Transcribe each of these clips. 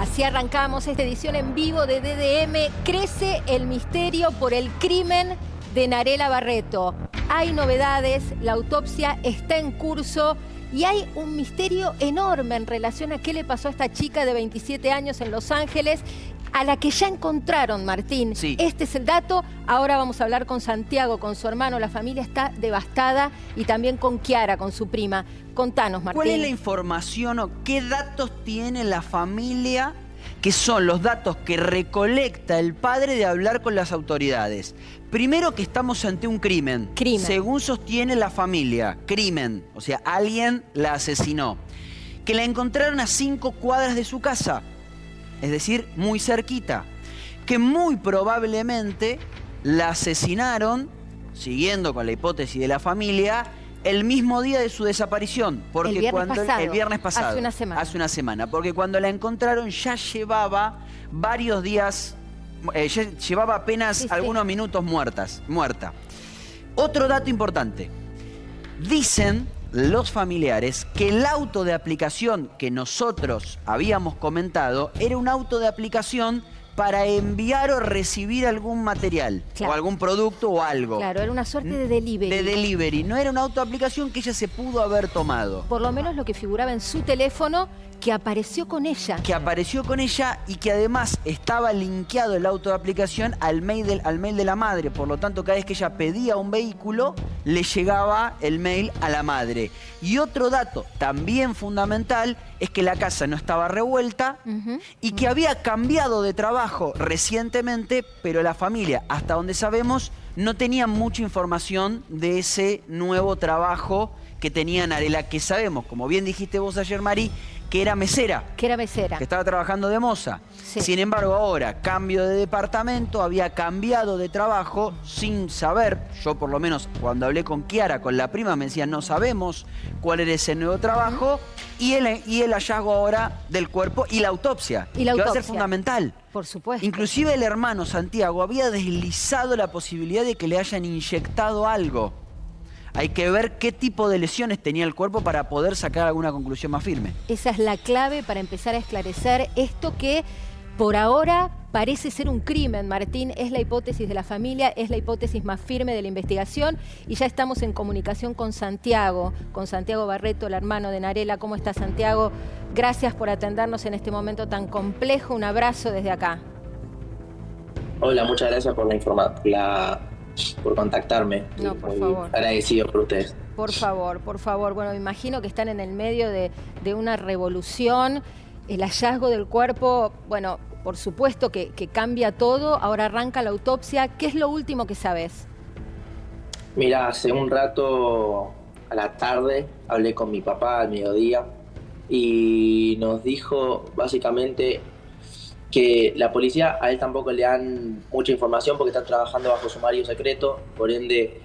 Así arrancamos esta edición en vivo de DDM. Crece el misterio por el crimen de Narela Barreto. Hay novedades, la autopsia está en curso y hay un misterio enorme en relación a qué le pasó a esta chica de 27 años en Los Ángeles, a la que ya encontraron, Martín. Sí. Este es el dato. Ahora vamos a hablar con Santiago, con su hermano. La familia está devastada y también con Kiara, con su prima. Contanos, Martín. ¿Cuál es la información o qué datos tiene la familia que son los datos que recolecta el padre de hablar con las autoridades? Primero, que estamos ante un crimen. Según sostiene la familia, crimen. O sea, alguien la asesinó. Que la encontraron a 5 cuadras de su casa. Es decir, muy cerquita. Que muy probablemente la asesinaron, siguiendo con la hipótesis de la familia, el mismo día de su desaparición. Porque el viernes pasado. Hace una semana. Hace una semana. Porque cuando la encontraron ya llevaba varios días, llevaba apenas algunos minutos muerta. Otro dato importante. Dicen los familiares que el auto de aplicación que nosotros habíamos comentado era un auto de aplicación para enviar o recibir algún material, o algún producto o algo. Claro, era una suerte de delivery. De delivery, no era un auto de aplicación que ella se pudo haber tomado. Por lo menos lo que figuraba en su teléfono, que apareció con ella. Que apareció con ella y que además estaba linkeado el auto de aplicación al mail de la madre. Por lo tanto, cada vez que ella pedía un vehículo, le llegaba el mail a la madre. Y otro dato también fundamental es que la casa no estaba revuelta y que había cambiado de trabajo recientemente, pero la familia, hasta donde sabemos, no tenía mucha información de ese nuevo trabajo que tenía Narela, que sabemos, como bien dijiste vos ayer, Mari, que era mesera. Que estaba trabajando de moza. Sí. Sin embargo, ahora, cambio de departamento, había cambiado de trabajo sin saber. Yo, por lo menos, cuando hablé con Kiara, con la prima, me decían, no sabemos cuál era ese nuevo trabajo. Y el hallazgo ahora del cuerpo y la autopsia. Que va a ser fundamental. Por supuesto. Inclusive el hermano Santiago había deslizado la posibilidad de que le hayan inyectado algo. Hay que ver qué tipo de lesiones tenía el cuerpo para poder sacar alguna conclusión más firme. Esa es la clave para empezar a esclarecer esto que por ahora parece ser un crimen, Martín. Es la hipótesis de la familia, es la hipótesis más firme de la investigación y ya estamos en comunicación con Santiago Barreto, el hermano de Narela. ¿Cómo está, Santiago? Gracias por atendernos en este momento tan complejo. Un abrazo desde acá. Hola, muchas gracias por por contactarme. No, por favor. Agradecido por ustedes. Por favor. Bueno, me imagino que están en el medio de una revolución. El hallazgo del cuerpo, bueno, por supuesto que cambia todo. Ahora arranca la autopsia. ¿Qué es lo último que sabes? Mira, hace un rato a la tarde hablé con mi papá al mediodía y nos dijo básicamente que la policía a él tampoco le dan mucha información porque están trabajando bajo sumario secreto, por ende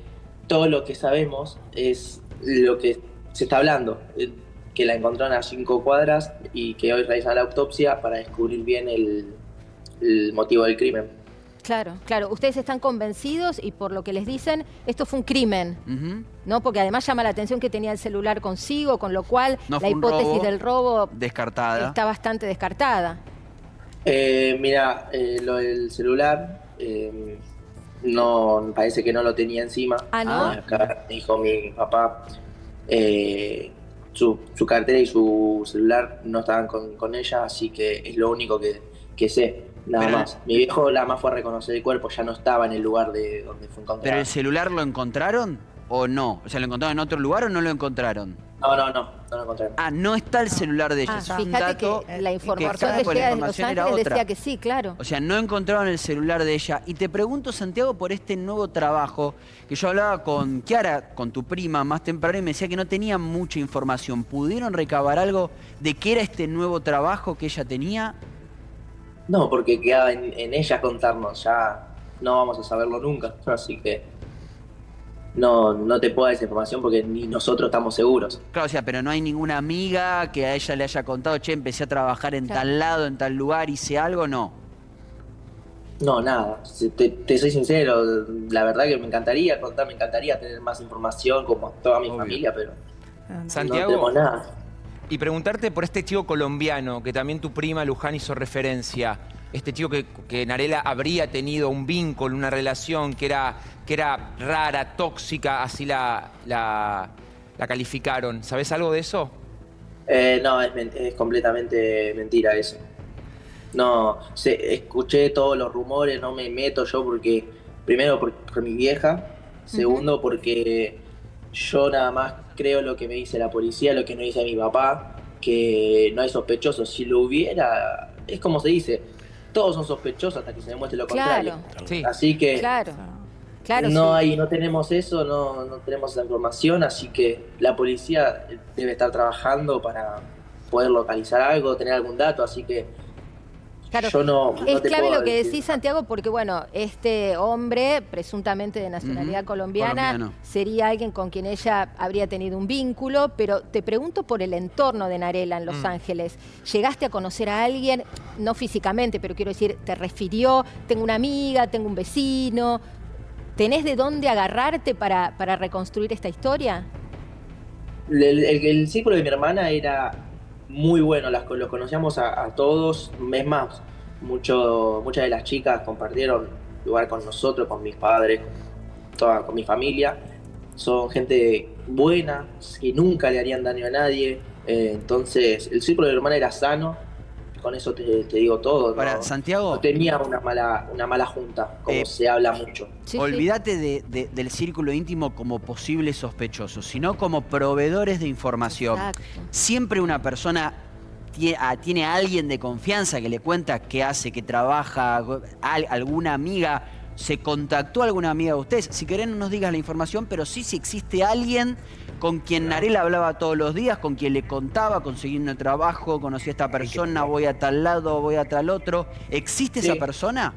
todo lo que sabemos es lo que se está hablando, que la encontraron a 5 cuadras y que hoy realizan la autopsia para descubrir bien el motivo del crimen. Claro. Ustedes están convencidos y por lo que les dicen, esto fue un crimen, ¿no? Porque además llama la atención que tenía el celular consigo, con lo cual la hipótesis del robo está bastante descartada. Mira, lo del celular parece que no lo tenía encima. ¿No? Acá me dijo mi papá, su cartera y su celular no estaban con ella, así que es lo único que sé, nada más. Mi viejo nada más fue a reconocer el cuerpo, ya no estaba en el lugar de donde fue encontrado. ¿Pero el celular lo encontraron o no? O sea, ¿lo encontraron en otro lugar o no lo encontraron? No lo encontraron. No está el celular de ella. Fíjate que la información que llega de Los Ángeles decía que sí, claro. O sea, no encontraron el celular de ella. Y te pregunto, Santiago, por este nuevo trabajo, que yo hablaba con Kiara, con tu prima, más temprano, y me decía que no tenía mucha información. ¿Pudieron recabar algo de qué era este nuevo trabajo que ella tenía? No, porque quedaba en ella contarnos. Ya no vamos a saberlo nunca. Así que no te puedo dar esa información porque ni nosotros estamos seguros. Claro, o sea, pero no hay ninguna amiga que a ella le haya contado, che, empecé a trabajar en tal lado, en tal lugar, hice algo, ¿no? No, nada. Te soy sincero, la verdad que me encantaría contar, me encantaría tener más información como toda mi familia, pero Santiago, no tenemos nada. Y preguntarte por este chico colombiano, que también tu prima Luján hizo referencia. Este chico que Narela habría tenido un vínculo, una relación que era rara, tóxica, así la calificaron. ¿Sabés algo de eso? No, es completamente mentira eso. No, escuché todos los rumores, no me meto yo porque, primero por mi vieja, segundo porque yo nada más creo lo que me dice la policía, lo que no dice mi papá, que no hay sospechosos. Si lo hubiera, es como se dice, todos son sospechosos hasta que se demuestre lo contrario. Sí. Así que no tenemos eso, no tenemos esa información, así que la policía debe estar trabajando para poder localizar algo, tener algún dato, así que yo no es te clave puedo lo que decir decís, Santiago, porque bueno, este hombre, presuntamente de nacionalidad colombiana, sería alguien con quien ella habría tenido un vínculo, pero te pregunto por el entorno de Narela en Los Ángeles. ¿Llegaste a conocer a alguien, no físicamente, pero quiero decir, te refirió, tengo una amiga, tengo un vecino? ¿Tenés de dónde agarrarte para reconstruir esta historia? El círculo de mi hermana era muy bueno, los conocíamos a todos, es más, muchas de las chicas compartieron lugar con nosotros, con mis padres, con mi familia. Son gente buena, que nunca le harían daño a nadie, entonces el círculo de mi hermana era sano, con eso te digo todo. Para Santiago, no tenía una mala junta, como se habla mucho. Olvídate del círculo íntimo como posibles sospechosos, sino como proveedores de información. Exacto. Siempre una persona tiene a alguien de confianza que le cuenta qué hace, qué trabaja, alguna amiga. ¿Se contactó alguna amiga de ustedes? Si querés no nos digas la información, pero sí si existe alguien con quien Narela hablaba todos los días, con quien le contaba, consiguiendo trabajo, conocí a esta persona, voy a tal lado, voy a tal otro. ¿Existe esa persona?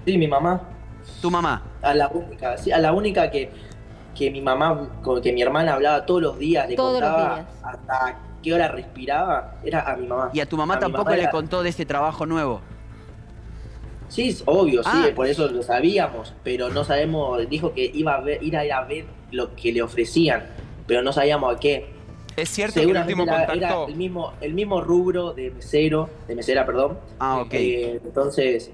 Sí, mi mamá. ¿Tu mamá? A la única que mi mamá, que mi hermana hablaba todos los días, le contaba hasta qué hora respiraba, era a mi mamá. ¿Y a tu mamá tampoco le contó de este trabajo nuevo? Sí, obvio, sí, por eso lo sabíamos, pero no sabemos, dijo que iba a ir a ver lo que le ofrecían, pero no sabíamos a qué. Es cierto que el último contacto era el mismo rubro de mesera, perdón. Entonces,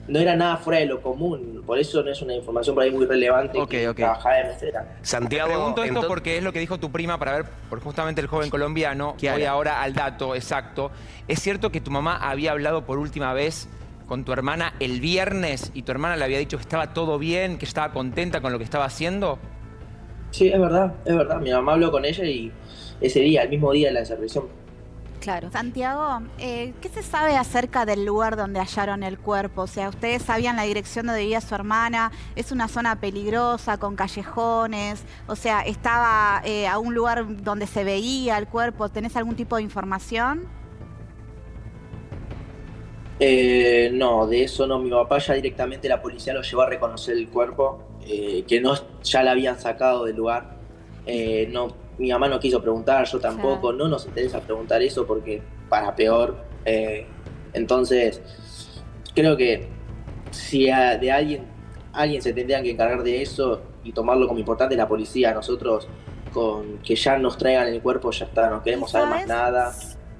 no era nada fuera de lo común, por eso no es una información por ahí muy relevante que trabajaba de mesera. Santiago, pregunto esto porque es lo que dijo tu prima para ver por justamente el joven colombiano. Voy ahora al dato exacto. ¿Es cierto que tu mamá había hablado por última vez con tu hermana el viernes y tu hermana le había dicho que estaba todo bien, que estaba contenta con lo que estaba haciendo? Sí, es verdad. Mi mamá habló con ella y ese día, el mismo día de la desaparición. Claro. Santiago, ¿qué se sabe acerca del lugar donde hallaron el cuerpo? O sea, ¿ustedes sabían la dirección donde vivía su hermana? ¿Es una zona peligrosa, con callejones? O sea, ¿estaba a un lugar donde se veía el cuerpo? ¿Tenés algún tipo de información? No, de eso no. Mi papá ya directamente la policía lo llevó a reconocer el cuerpo, que no, ya la habían sacado del lugar. No, mi mamá no quiso preguntar, yo tampoco. No nos interesa preguntar eso porque para peor. Entonces, creo que si de alguien se tendría que encargar de eso y tomarlo como importante es la policía. Nosotros, con que ya nos traigan el cuerpo, ya está. No queremos saber más nada.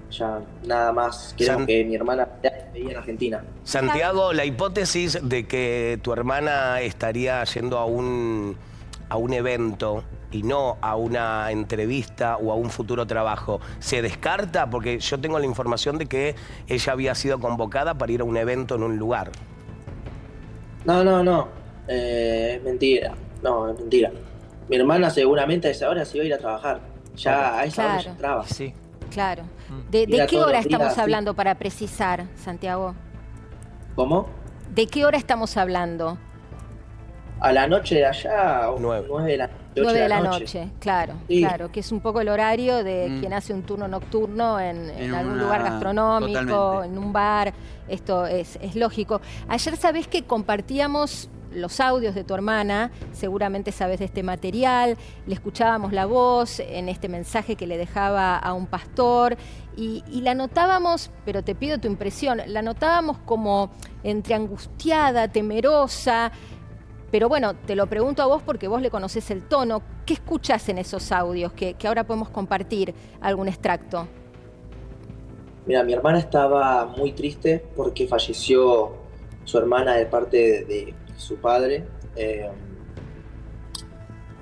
Ya nada más queremos que mi hermana esté en Argentina. Santiago, la hipótesis de que tu hermana estaría yendo a un evento y no a una entrevista o a un futuro trabajo, ¿se descarta? Porque yo tengo la información de que ella había sido convocada para ir a un evento en un lugar. No. Es mentira. No, es mentira. Mi hermana seguramente a esa hora se iba a ir a trabajar. Ya a esa hora ya entraba. Sí. Claro. ¿De qué hora estamos hablando para precisar, Santiago? ¿Cómo? ¿De qué hora estamos hablando? A la noche de allá, 9 de la noche. 9 de la noche, claro, claro, que es un poco el horario de quien hace un turno nocturno en algún lugar gastronómico, en un bar. Esto es lógico. Ayer sabés que compartíamos los audios de tu hermana, seguramente sabes de este material, le escuchábamos la voz en este mensaje que le dejaba a un pastor y la notábamos, pero te pido tu impresión, la notábamos como entre angustiada, temerosa. Pero bueno, te lo pregunto a vos porque vos le conocés el tono. ¿Qué escuchás en esos audios que ahora podemos compartir algún extracto? Mira, mi hermana estaba muy triste porque falleció su hermana de parte de su padre.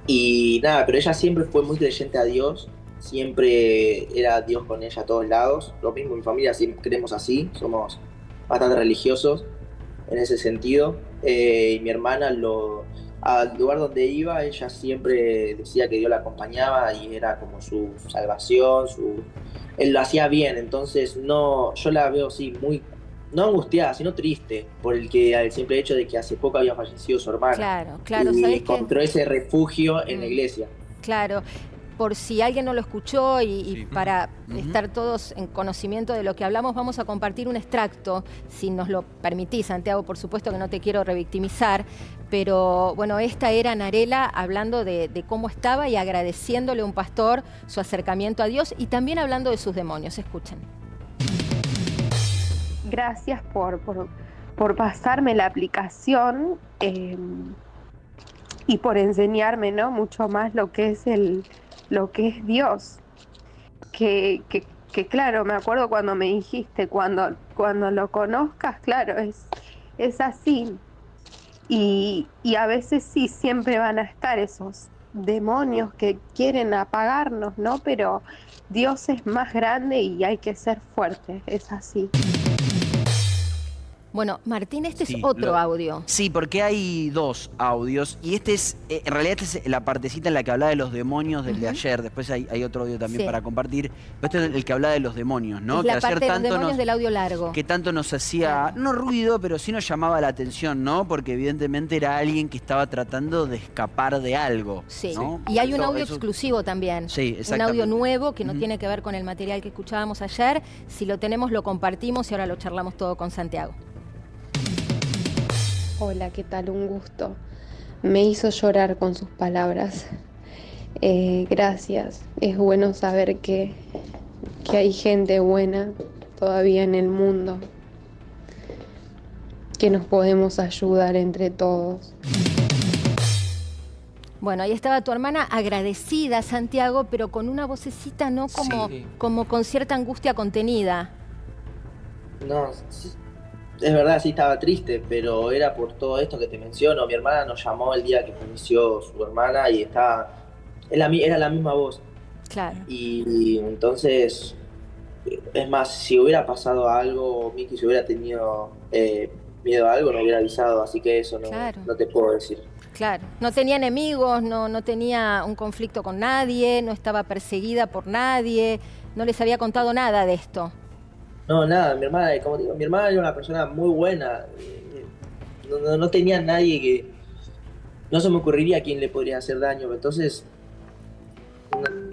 Y nada, pero ella siempre fue muy creyente a Dios. Siempre era Dios con ella a todos lados. Lo mismo en mi familia, siempre creemos así. Somos bastante religiosos en ese sentido. Y mi hermana, al lugar donde iba, ella siempre decía que Dios la acompañaba y era como su salvación, él lo hacía bien. Entonces no, yo la veo así muy, no angustiada, sino triste por el simple hecho de que hace poco había fallecido su hermana. Claro, claro. Y ¿sabés encontró ese refugio en la iglesia. Claro. Por si alguien no lo escuchó y para estar todos en conocimiento de lo que hablamos, vamos a compartir un extracto, si nos lo permitís, Santiago, por supuesto que no te quiero revictimizar, pero bueno, esta era Narela hablando de cómo estaba y agradeciéndole a un pastor su acercamiento a Dios y también hablando de sus demonios. Escuchen. Gracias por pasarme la aplicación y por enseñarme, ¿no?, mucho más lo que es Dios, que claro, me acuerdo cuando me dijiste, cuando lo conozcas, claro, es así, y a veces sí, siempre van a estar esos demonios que quieren apagarnos, ¿no? Pero Dios es más grande y hay que ser fuertes, es así. Bueno, Martín, este es otro audio. Sí, porque hay dos audios. Y este es, en realidad esta es la partecita en la que hablaba de los demonios del de ayer. Después hay otro audio también para compartir. Pero este es el que hablaba de los demonios, ¿no? Es que la parte de los demonios del audio largo. Que tanto nos hacía, no ruido, pero sí nos llamaba la atención, ¿no? Porque evidentemente era alguien que estaba tratando de escapar de algo. Sí, ¿no? Y hay un audio exclusivo también. Sí, un audio nuevo que no tiene que ver con el material que escuchábamos ayer. Si lo tenemos, lo compartimos y ahora lo charlamos todo con Santiago. Hola, ¿qué tal? Un gusto. Me hizo llorar con sus palabras. Gracias. Es bueno saber que hay gente buena todavía en el mundo, que nos podemos ayudar entre todos. Bueno, ahí estaba tu hermana agradecida, Santiago, pero con una vocecita, ¿no? Como con cierta angustia contenida. No, es verdad, sí estaba triste, pero era por todo esto que te menciono. Mi hermana nos llamó el día que falleció su hermana y era la misma voz. Claro. Y entonces, es más, si hubiera pasado algo, Miki, si hubiera tenido miedo a algo, no hubiera avisado, así que eso no te puedo decir. Claro, no tenía enemigos, no tenía un conflicto con nadie, no estaba perseguida por nadie, no les había contado nada de esto. No, nada, mi hermana, como digo, mi hermana era una persona muy buena. No tenía nadie que... No se me ocurriría a quién le podría hacer daño, entonces...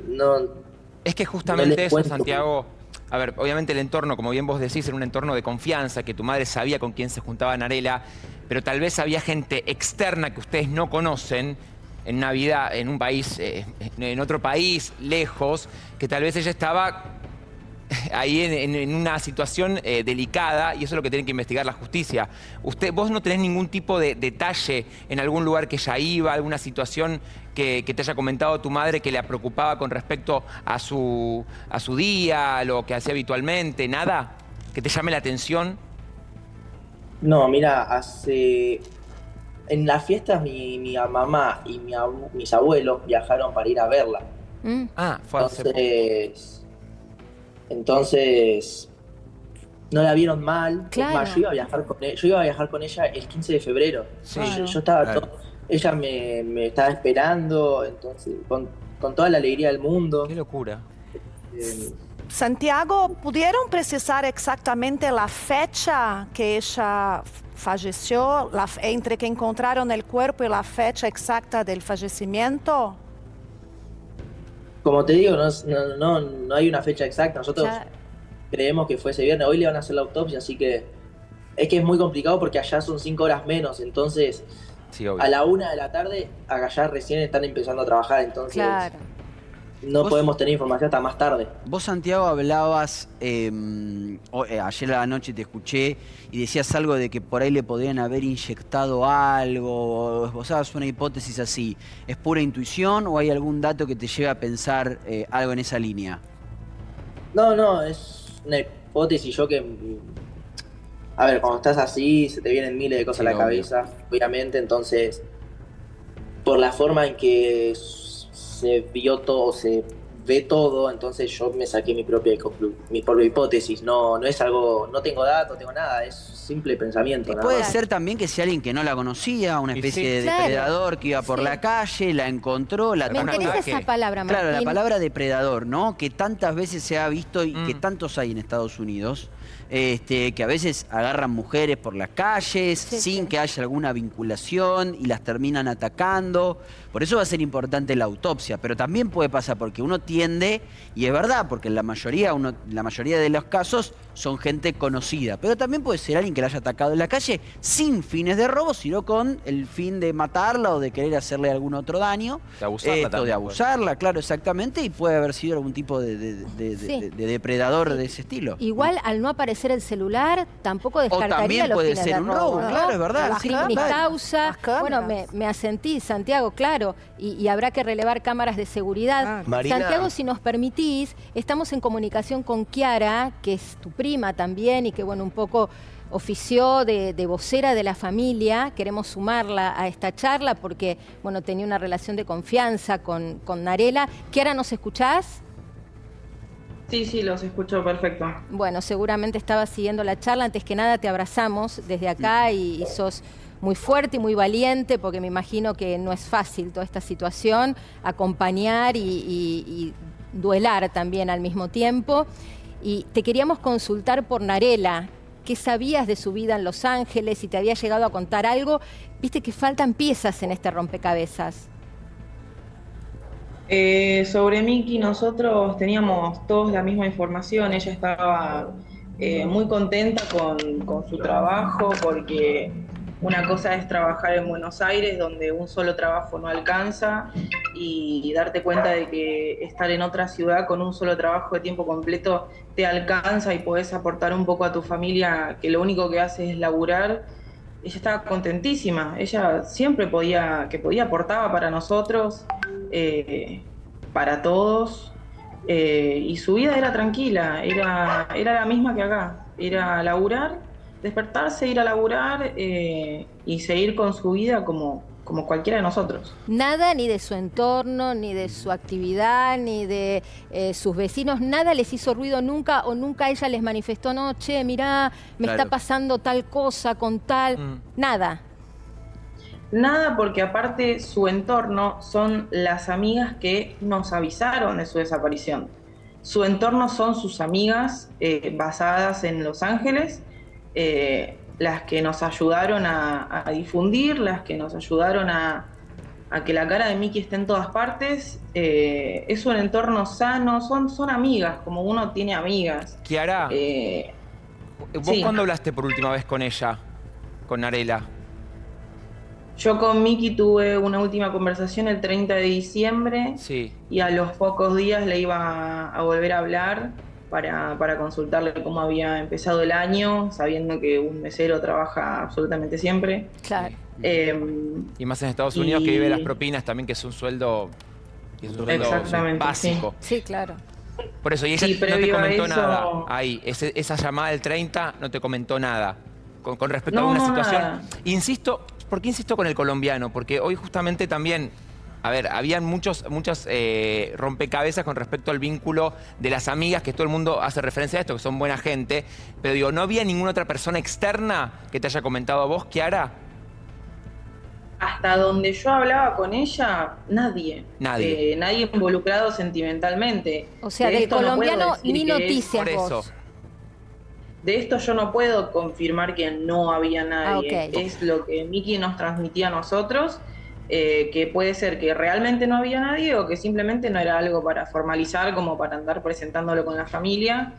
No. Es que justamente eso, Santiago... A ver, obviamente el entorno, como bien vos decís, era un entorno de confianza, que tu madre sabía con quién se juntaba Narela, pero tal vez había gente externa que ustedes no conocen en Navidad, en un país, en otro país, lejos, que tal vez ella estaba... ahí en una situación delicada, y eso es lo que tiene que investigar la justicia. Vos no tenés ningún tipo de detalle en algún lugar que ella iba, alguna situación que te haya comentado tu madre que le preocupaba con respecto a su día, a lo que hacía habitualmente, nada que te llame la atención. No, mira, en las fiestas mi mamá y mis abuelos viajaron para ir a verla. Fue hace poco. Entonces, no la vieron mal. Claro. Más, yo iba a viajar con ella el 15 de febrero. Sí. Yo estaba ella me estaba esperando, entonces, con toda la alegría del mundo. Qué locura. Santiago, ¿pudieron precisar exactamente la fecha que ella falleció, entre que encontraron el cuerpo y la fecha exacta del fallecimiento? Como te digo, no hay una fecha exacta. Nosotros creemos que fue ese viernes. Hoy le van a hacer la autopsia, así que es muy complicado porque allá son 5 horas menos. Entonces, a la 1 de la tarde, allá recién están empezando a trabajar. Entonces, no podemos tener información hasta más tarde. Vos, Santiago, hablabas, ayer a la noche te escuché y decías algo de que por ahí le podrían haber inyectado algo, vos dabas una hipótesis así. ¿Es pura intuición o hay algún dato que te lleve a pensar algo en esa línea? No, es una hipótesis. A ver, cuando estás así, se te vienen miles de cosas a la cabeza, obviamente, entonces, por la forma en que se vio todo, se ve todo, entonces yo me saqué mi propia hipótesis. No es algo, no tengo datos, no tengo nada, es simple pensamiento. Puede ser también que sea alguien que no la conocía, una especie de depredador que iba por la calle, la encontró, la Me interesa esa palabra, Martín. Claro, la palabra depredador, ¿no? Que tantas veces se ha visto y que tantos hay en Estados Unidos. Que a veces agarran mujeres por las calles sin que haya alguna vinculación y las terminan atacando. Por eso va a ser importante la autopsia, pero también puede pasar porque uno tiende, y es verdad, porque en la mayoría de los casos son gente conocida, pero también puede ser alguien que la haya atacado en la calle sin fines de robo, sino con el fin de matarla o de querer hacerle algún otro daño. De abusarla también. De abusarla, claro, exactamente, y puede haber sido algún tipo de depredador de ese estilo. Igual, al no aparecer el celular, tampoco descartaría los fines de robo. También puede ser un robo, claro, es verdad. Crimen y causa. Bueno, me asentí, Santiago, claro, y habrá que relevar cámaras de seguridad. Marina. Santiago, si nos permitís, estamos en comunicación con Kiara, que es tu prima también, y que, bueno, un poco ofició de vocera de la familia. Queremos sumarla a esta charla porque, bueno, tenía una relación de confianza con Narela. Kiara, ¿nos escuchás? Sí, los escucho perfecto. Bueno, seguramente estabas siguiendo la charla. Antes que nada te abrazamos desde acá y sos muy fuerte y muy valiente, porque me imagino que no es fácil toda esta situación, acompañar y duelar también al mismo tiempo. Y te queríamos consultar por Narela. ¿Qué sabías de su vida en Los Ángeles? Si te había llegado a contar algo. Viste que faltan piezas en este rompecabezas. Sobre Miki, nosotros teníamos todos la misma información. Ella estaba muy contenta con su trabajo, porque una cosa es trabajar en Buenos Aires, donde un solo trabajo no alcanza, y darte cuenta de que estar en otra ciudad con un solo trabajo de tiempo completo te alcanza y podés aportar un poco a tu familia, que lo único que hace es laburar. Ella estaba contentísima, ella siempre aportaba para nosotros, para todos, y su vida era tranquila, era la misma que acá, era laburar, despertarse, ir a laburar y seguir con su vida como cualquiera de nosotros. Nada ni de su entorno, ni de su actividad, ni de sus vecinos, nada les hizo ruido nunca, o nunca ella les manifestó, no, che, mirá, me está pasando tal cosa con tal, nada. Nada, porque aparte su entorno son las amigas que nos avisaron de su desaparición. Su entorno son sus amigas basadas en Los Ángeles, las que nos ayudaron a difundir, las que nos ayudaron a que la cara de Miki esté en todas partes. Es un entorno sano, son amigas, como uno tiene amigas. Kiara, ¿vos cuándo hablaste por última vez con ella, con Narela? Yo con Miki tuve una última conversación el 30 de diciembre y a los pocos días le iba a volver a hablar para consultarle cómo había empezado el año, sabiendo que un mesero trabaja absolutamente siempre. Claro. Y más en Estados Unidos, que vive las propinas también, que es un sueldo, básico. Sí, claro. Por eso, y ella no te comentó nada ahí. Esa llamada del 30 no te comentó nada con respecto a una situación. Nada. Insisto, ¿por qué insisto con el colombiano? Porque hoy justamente también, a ver, habían muchas rompecabezas con respecto al vínculo de las amigas, que todo el mundo hace referencia a esto, que son buena gente, pero digo, ¿no había ninguna otra persona externa que te haya comentado a vos, Kiara? Hasta donde yo hablaba con ella, nadie. Nadie involucrado sentimentalmente. O sea, del colombiano ni noticias por vos. eso. De esto yo no puedo confirmar que no había nadie. Okay. Es lo que Miki nos transmitía a nosotros, que puede ser que realmente no había nadie o que simplemente no era algo para formalizar, como para andar presentándolo con la familia.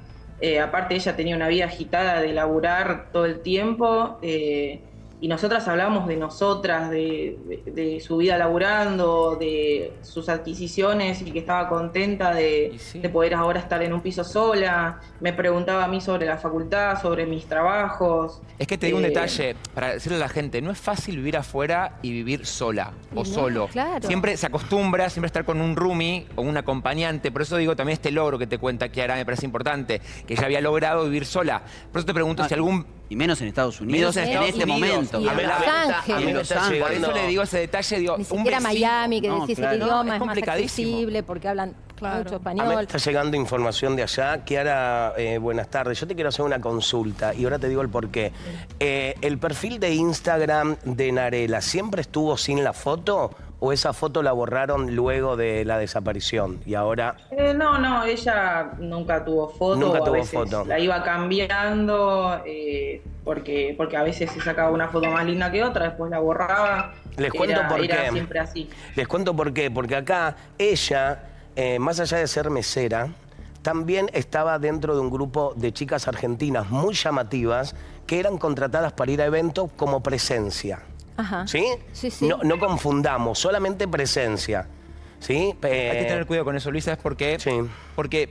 Aparte ella tenía una vida agitada de laburar todo el tiempo, y y nosotras hablábamos de nosotras, de su vida laburando, de sus adquisiciones y que estaba contenta de poder ahora estar en un piso sola. Me preguntaba a mí sobre la facultad, sobre mis trabajos. Es que te digo un detalle, para decirle a la gente, no es fácil vivir afuera y vivir sola o solo. Claro. Siempre se acostumbra siempre estar con un roomie o un acompañante. Por eso digo también este logro que te cuenta Kiara me parece importante, que ella había logrado vivir sola. Por eso te pregunto si algún... Y menos en Estados Unidos en este momento. Y en Los Ángeles. Por eso le digo ese detalle, digo, Ni siquiera Miami, que decís el idioma es más complicadísimo. accesible porque hablan mucho español. Está llegando información de allá. Kiara, buenas tardes. Yo te quiero hacer una consulta y ahora te digo el porqué. ¿El perfil de Instagram de Narela siempre estuvo sin la foto o esa foto la borraron luego de la desaparición y ahora...? No, ella nunca tuvo foto. Nunca tuvo a veces foto. La iba cambiando porque a veces se sacaba una foto más linda que otra, después la borraba. Les cuento por qué. Era siempre así. Les cuento por qué. Porque acá ella, más allá de ser mesera, también estaba dentro de un grupo de chicas argentinas muy llamativas que eran contratadas para ir a eventos como presencia. Ajá. ¿Sí? Sí, sí. No confundamos, solamente presencia. ¿Sí? Hay que tener cuidado con eso, Luisa, es porque... Sí. Porque...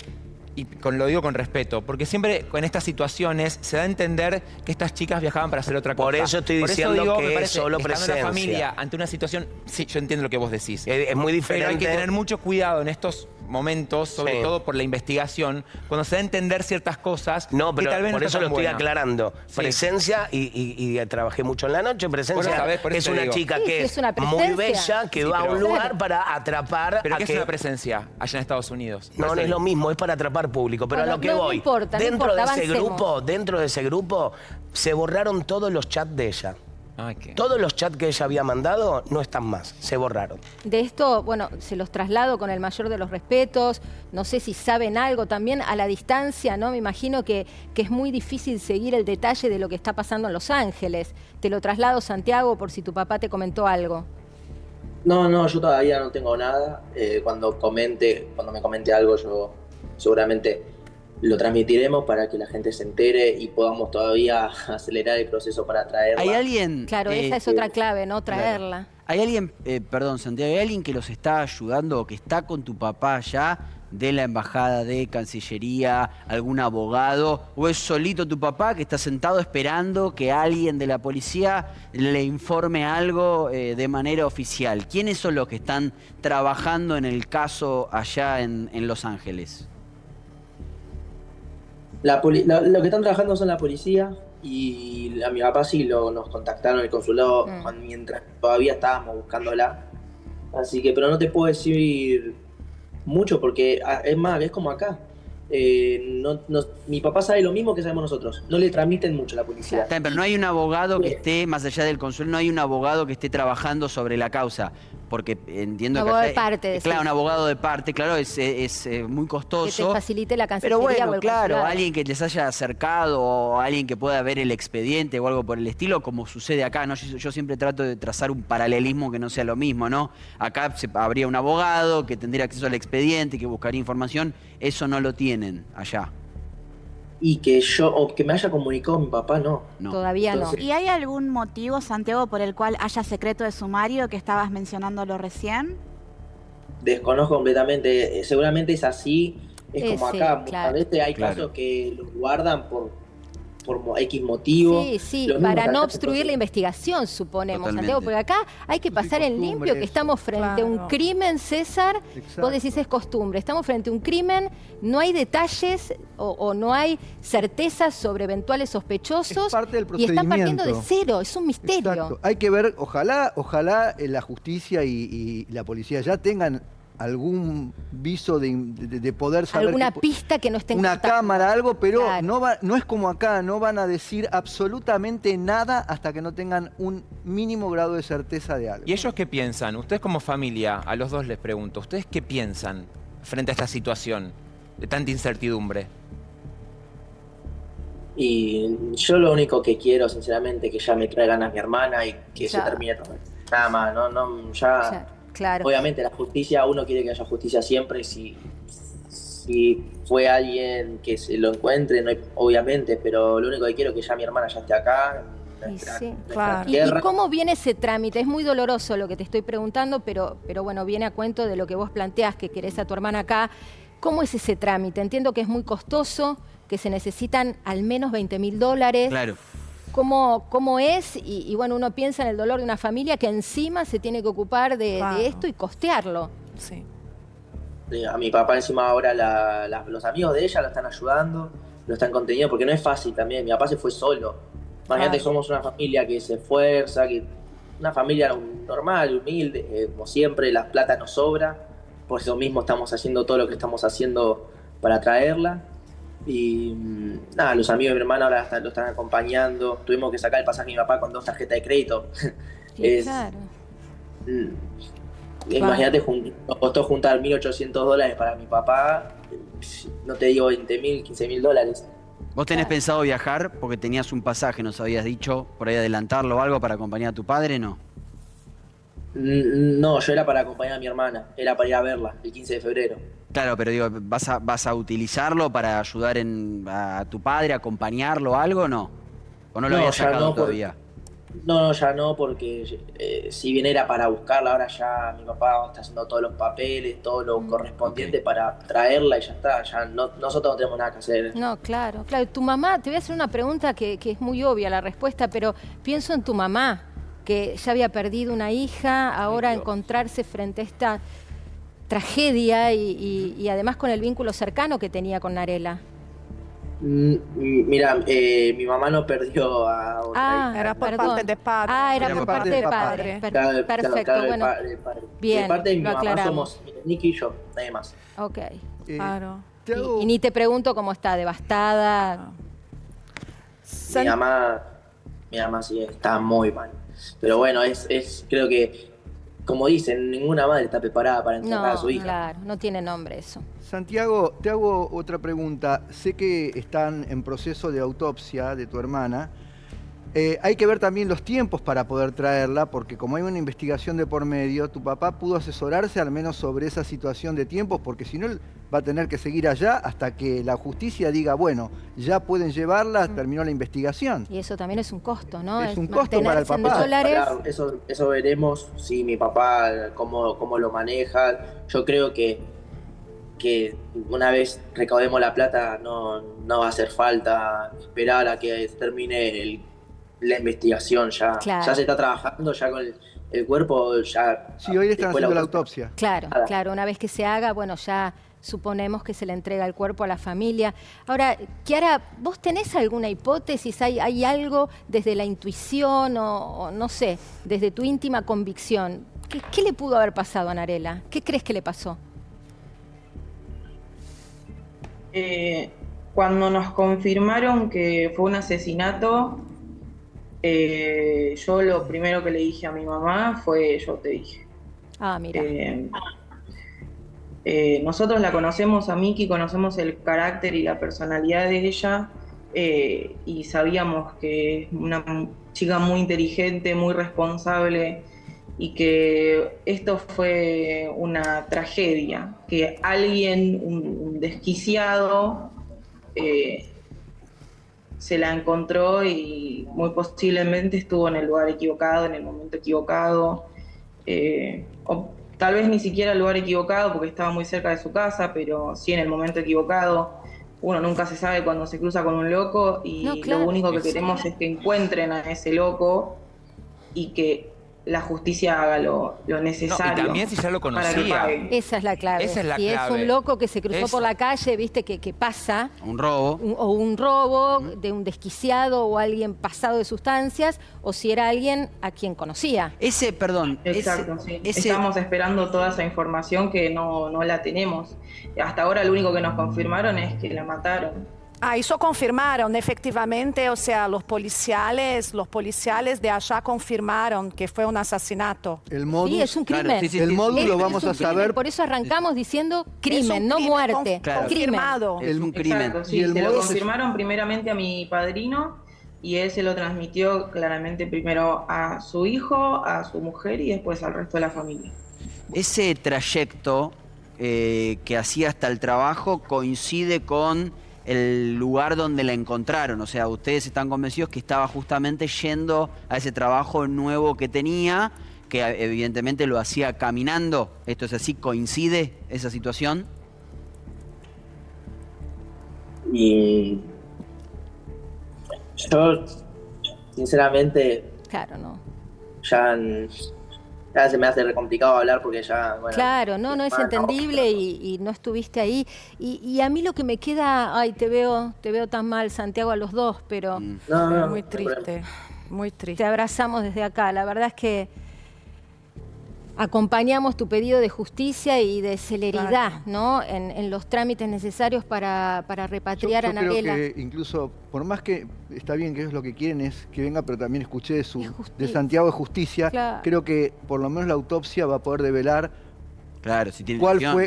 Y lo digo con respeto, porque siempre en estas situaciones se da a entender que estas chicas viajaban para hacer otra cosa. Por eso estoy diciendo que es solo presencia. Estando en la familia, ante una situación, sí, yo entiendo lo que vos decís. Es muy diferente. Pero hay que tener mucho cuidado en estos momentos, sobre todo por la investigación, cuando se da a entender ciertas cosas que tal vez por no eso están lo estoy buenas. aclarando. Sí. Presencia, y trabajé mucho en la noche, presencia Bueno, sabés, por es eso te una digo. chica Sí, que es una es muy presencia. bella, que Sí, va a pero- un lugar para atrapar ¿Pero a qué es que... una presencia allá en Estados Unidos? No es lo mismo, es para atrapar público. Pero Bueno, a lo que no voy, importa, dentro de ese grupo, se borraron todos los chats de ella. Ay, qué... Todos los chats que ella había mandado no están más, se borraron. De esto, bueno, se los traslado con el mayor de los respetos. No sé si saben algo también a la distancia, ¿no? Me imagino que es muy difícil seguir el detalle de lo que está pasando en Los Ángeles. Te lo traslado, Santiago, por si tu papá te comentó algo. No, yo todavía no tengo nada. Cuando me comente algo, yo seguramente lo transmitiremos para que la gente se entere y podamos todavía acelerar el proceso para traerla. ¿Hay alguien? Claro, esa es otra clave, ¿no? Traerla. ¿Hay alguien, perdón, Santiago, hay alguien que los está ayudando o que está con tu papá allá de la embajada, de Cancillería, algún abogado? ¿O es solito tu papá que está sentado esperando que alguien de la policía le informe algo de manera oficial? ¿Quiénes son los que están trabajando en el caso allá en Los Ángeles? Lo que están trabajando son la policía y a mi papá sí nos contactaron en el consulado mientras todavía estábamos buscándola. Así que, pero no te puedo decir mucho porque es más, es como acá. Mi papá sabe lo mismo que sabemos nosotros. No le transmiten mucho a la policía. Está bien, pero no hay un abogado que esté, más allá del consuelo, no hay un abogado que esté trabajando sobre la causa. Porque entiendo Un que... abogado de parte, decís. Claro, un abogado de parte, claro, es muy Que te costoso. facilite la Cancillería Pero o bueno, el claro, consulado. alguien que les haya acercado o alguien que pueda ver el expediente o algo por el estilo, como sucede acá, ¿no? Yo siempre trato de trazar un paralelismo que no sea lo mismo, ¿no? Acá habría un abogado que tendría acceso al expediente, que buscaría información. Eso no lo tienen allá. Y que me haya comunicado mi papá, no. Todavía no. ¿Y hay algún motivo, Santiago, por el cual haya secreto de sumario que estabas mencionándolo recién? Desconozco completamente. Seguramente es así. Es como Sí, acá. claro. A veces hay Claro. casos que los guardan por X motivo. Sí, Lo mismo para que no acá, obstruir la entonces, investigación, suponemos, Totalmente. Santiago, porque acá hay que pasar en limpio, que estamos frente a un Claro. crimen, César, Exacto. vos decís es costumbre, estamos frente a un crimen, no hay detalles o no hay certezas sobre eventuales sospechosos Es parte del y están partiendo de procedimiento. cero, es un misterio. Exacto. Hay que ver, ojalá la justicia y la policía ya tengan algún viso de poder saber Alguna pista que no esté en una contacto. cámara, algo, pero Claro. no es como acá, no van a decir absolutamente nada hasta que no tengan un mínimo grado de certeza de algo. ¿Y ellos qué piensan? Ustedes como familia, a los dos les pregunto, ¿ustedes qué piensan frente a esta situación de tanta incertidumbre? Y yo lo único que quiero, sinceramente, que ya me traigan a mi hermana y que Ya. se termine todo. Nada más, ya. Ya, claro. Obviamente la justicia, uno quiere que haya justicia siempre. Si fue alguien que se lo encuentre, no hay- obviamente, pero lo único que quiero es que ya mi hermana ya esté acá Claro. ¿Y cómo viene ese trámite? Es muy doloroso lo que te estoy preguntando, pero bueno, viene a cuento de lo que vos planteás, que querés a tu hermana acá. ¿Cómo es ese trámite? Entiendo que es muy costoso, que se necesitan al menos $20.000. Claro. ¿Cómo es? Y bueno, uno piensa en el dolor de una familia que encima se tiene que ocupar de esto y costearlo. Sí. A mi papá encima ahora los amigos de ella lo están ayudando, lo están conteniendo, porque no es fácil también. Mi papá se fue solo. Imagínate que somos una familia que se esfuerza, una familia normal, humilde, como siempre, la plata nos sobra. Por eso mismo estamos haciendo todo lo que estamos haciendo para traerla. Y nada, los amigos de mi hermana ahora lo están acompañando. Tuvimos que sacar el pasaje de mi papá con 2 tarjetas de crédito. Sí, claro. Imagínate, nos costó juntar $1.800 para mi papá. No te digo $20.000, $15.000. ¿Vos tenés pensado viajar porque tenías un pasaje, nos habías dicho, por ahí adelantarlo o algo para acompañar a tu padre, no? No, yo era para acompañar a mi hermana, era para ir a verla el 15 de febrero. Claro, pero digo, ¿vas a utilizarlo para ayudar a tu padre, acompañarlo o algo, no? ¿O no lo habías sacado todavía? No, ya no, porque si bien era para buscarla, ahora ya mi papá está haciendo todos los papeles, todo lo correspondiente para traerla y ya está. Ya nosotros no tenemos nada que hacer. No, claro. Tu mamá, te voy a hacer una pregunta que es muy obvia la respuesta, pero pienso en tu mamá, que ya había perdido una hija, ahora encontrarse frente a esta tragedia y además con el vínculo cercano que tenía con Narela. Mira, mi mamá no perdió a otra hija. Era por parte de padre. Era por parte de padre. Perfecto, claro, bueno. Bien, de parte de mi mamá aclaramos. somos Nicky y yo, nadie más. Ok. Claro. Y ni te pregunto cómo está, devastada. Mi mamá sí está muy mal. Pero bueno, creo que, como dicen, ninguna madre está preparada para enterrar a su hija. Claro, no tiene nombre eso. Santiago, te hago otra pregunta. Sé que están en proceso de autopsia de tu hermana. Hay que ver también los tiempos para poder traerla, porque como hay una investigación de por medio, tu papá pudo asesorarse al menos sobre esa situación de tiempos, porque si no, él va a tener que seguir allá hasta que la justicia diga, bueno, ya pueden llevarla, terminó la investigación. Y eso también es un costo, ¿no? Es un costo para el papá. Claro, eso veremos, si mi papá cómo lo maneja. Yo creo que una vez recaudemos la plata no va a hacer falta esperar a que termine la investigación. Ya se está trabajando ya con el cuerpo. Sí, hoy le están haciendo la autopsia. Claro, una vez que se haga, bueno, ya suponemos que se le entrega el cuerpo a la familia. Ahora, Kiara, ¿vos tenés alguna hipótesis? ¿Hay algo desde la intuición o no sé, desde tu íntima convicción? ¿Qué le pudo haber pasado a Narela? ¿Qué crees que le pasó? Cuando nos confirmaron que fue un asesinato, yo lo primero que le dije a mi mamá fue, yo te dije. Mira. Nosotros la conocemos a Miki, conocemos el carácter y la personalidad de ella, y sabíamos que es una chica muy inteligente, muy responsable, y que esto fue una tragedia, que alguien, un desquiciado, se la encontró y muy posiblemente estuvo en el lugar equivocado, en el momento equivocado, o tal vez ni siquiera el lugar equivocado porque estaba muy cerca de su casa, pero sí en el momento equivocado. Uno nunca se sabe cuando se cruza con un loco y lo único que queremos es que encuentren a ese loco y que la justicia haga lo necesario. Y también si ya lo conocía. Esa es la clave. Esa es la si clave. Es un loco que se cruzó por la calle, viste, que pasa. Un robo. O un robo de un desquiciado o alguien pasado de sustancias, o si era alguien a quien conocía. Exacto, sí. Estamos esperando toda esa información que no la tenemos. Hasta ahora lo único que nos confirmaron es que la mataron. Eso confirmaron, efectivamente, o sea, los policiales de allá confirmaron que fue un asesinato. El modus, sí, es un crimen. Claro, el módulo vamos a saber. Por eso arrancamos diciendo crimen, no muerte. Confirmado. Es un crimen. Exacto, sí, se lo confirmaron primeramente a mi padrino y él se lo transmitió claramente primero a su hijo, a su mujer y después al resto de la familia. Ese trayecto que hacía hasta el trabajo coincide con el lugar donde la encontraron. O sea, ustedes están convencidos que estaba justamente yendo a ese trabajo nuevo que tenía, que evidentemente lo hacía caminando. ¿Esto es así? ¿Coincide esa situación? Y yo, sinceramente, Claro, no. ya se me hace re complicado hablar porque ya, bueno... Claro, no es entendible y no estuviste ahí. Y a mí lo que me queda, ay, te veo tan mal, Santiago, a los dos, pero No, Muy triste, muy triste. te abrazamos desde acá. La verdad es que acompañamos tu pedido de justicia y de celeridad, ¿no? En los trámites necesarios para repatriar a Narela. Creo que incluso, por más que está bien que ellos lo que quieren es que venga, pero también escuché de Santiago de Justicia, Claro. creo que por lo menos la autopsia va a poder develar Si tiene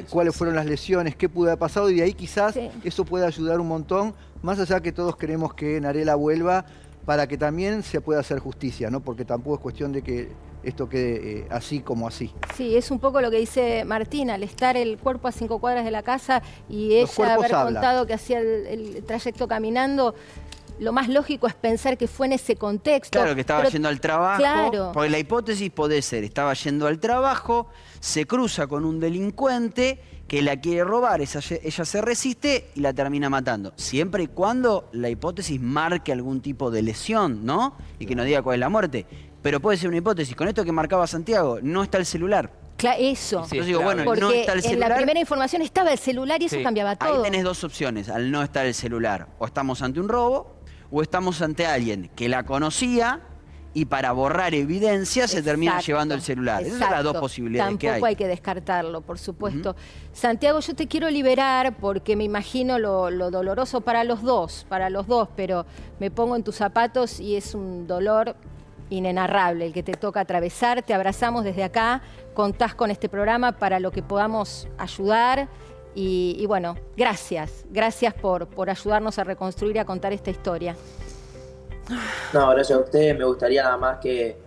cuáles fueron las lesiones, qué pudo haber pasado, y de ahí quizás eso puede ayudar un montón, más allá que todos queremos que Narela vuelva para que también se pueda hacer justicia, ¿no? Porque tampoco es cuestión de que esto quede así como así. Sí, es un poco lo que dice Martín, al estar el cuerpo a 5 cuadras de la casa y ella haber contado que hacía el trayecto caminando, lo más lógico es pensar que fue en ese contexto. Claro, que estaba yendo al trabajo. Claro. Porque la hipótesis puede ser, estaba yendo al trabajo, se cruza con un delincuente que la quiere robar, ella se resiste y la termina matando. Siempre y cuando la hipótesis marque algún tipo de lesión, ¿no? Y que nos diga cuál es la muerte. Pero puede ser una hipótesis. Con esto que marcaba Santiago, no está el celular. Eso. Entonces digo, bueno, porque no está el celular. en la primera información estaba el celular y eso cambiaba todo. Ahí tenés dos opciones al no estar el celular. O estamos ante un robo, o estamos ante alguien que la conocía y para borrar evidencia se termina llevando el celular. Esas son las dos posibilidades que hay. Tampoco hay que descartarlo, por supuesto. Santiago, yo te quiero liberar porque me imagino lo doloroso para los dos, pero me pongo en tus zapatos y es un dolor inenarrable el que te toca atravesar. Te abrazamos desde acá, contás con este programa para lo que podamos ayudar y bueno, gracias por ayudarnos a reconstruir y a contar esta historia. No, gracias a ustedes. Me gustaría nada más que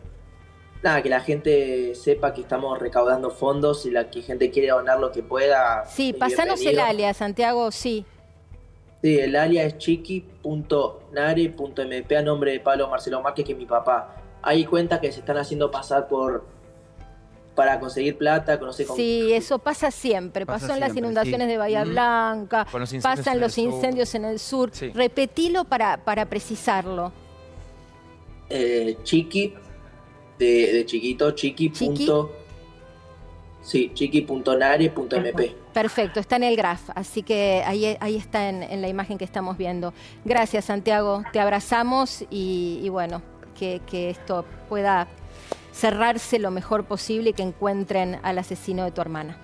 la gente sepa que estamos recaudando fondos y que gente quiere donar lo que pueda. Sí, pasanos el alias, Santiago, sí. Sí, el alias es chiqui.nare.mp a nombre de Pablo Marcelo Márquez, que es mi papá. Hay cuentas que se están haciendo pasar para conseguir plata, Sí, eso pasa siempre. Pasó en las inundaciones de Bahía Blanca, pasan los incendios en el sur. Sí. Repetilo para precisarlo. Chiqui, de chiquito, chiqui.nare.mp. Perfecto, está en el graph, así que ahí está en la imagen que estamos viendo. Gracias, Santiago, te abrazamos y bueno, que esto pueda cerrarse lo mejor posible y que encuentren al asesino de tu hermana.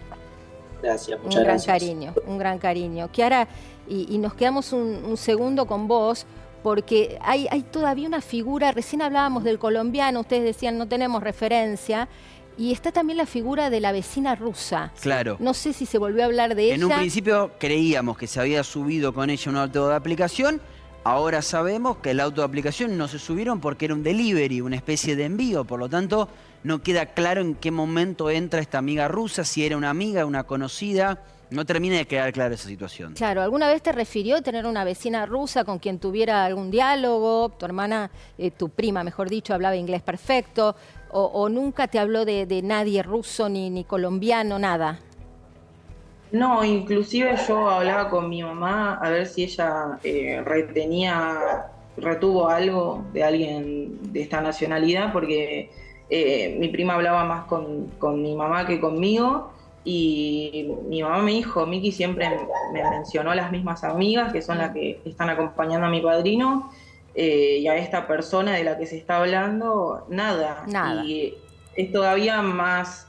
Gracias, muchas gracias. Un gran cariño. Kiara, y nos quedamos un segundo con vos, porque hay todavía una figura, recién hablábamos del colombiano, ustedes decían no tenemos referencia, y está también la figura de la vecina rusa. Claro. No sé si se volvió a hablar de ella. En un principio creíamos que se había subido con ella un auto de aplicación. Ahora sabemos que el auto de aplicación no se subieron porque era un delivery, una especie de envío. Por lo tanto, no queda claro en qué momento entra esta amiga rusa, si era una amiga, una conocida. No termina de quedar clara esa situación. Claro, ¿alguna vez te refirió tener una vecina rusa con quien tuviera algún diálogo? Tu hermana, tu prima, mejor dicho, hablaba inglés perfecto. ¿O nunca te habló de nadie ruso ni colombiano, nada? No, inclusive yo hablaba con mi mamá a ver si ella retuvo algo de alguien de esta nacionalidad, porque mi prima hablaba más con mi mamá que conmigo, y mi mamá me dijo, Miki siempre me mencionó a las mismas amigas, que son las que están acompañando a mi padrino, y a esta persona de la que se está hablando, nada. Y es todavía más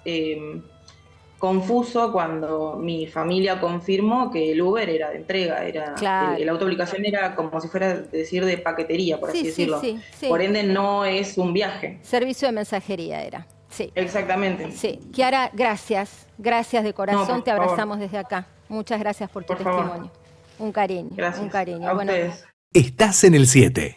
confuso cuando mi familia confirmó que el Uber era de entrega, la autoaplicación era como si fuera decir de paquetería, por así decirlo. Sí. Por ende no es un viaje. Servicio de mensajería era. Sí. Exactamente. Sí. Kiara, gracias de corazón, te abrazamos desde acá. Muchas gracias por tu testimonio. Un cariño, Gracias. un cariño. A ustedes. Estás en el 7.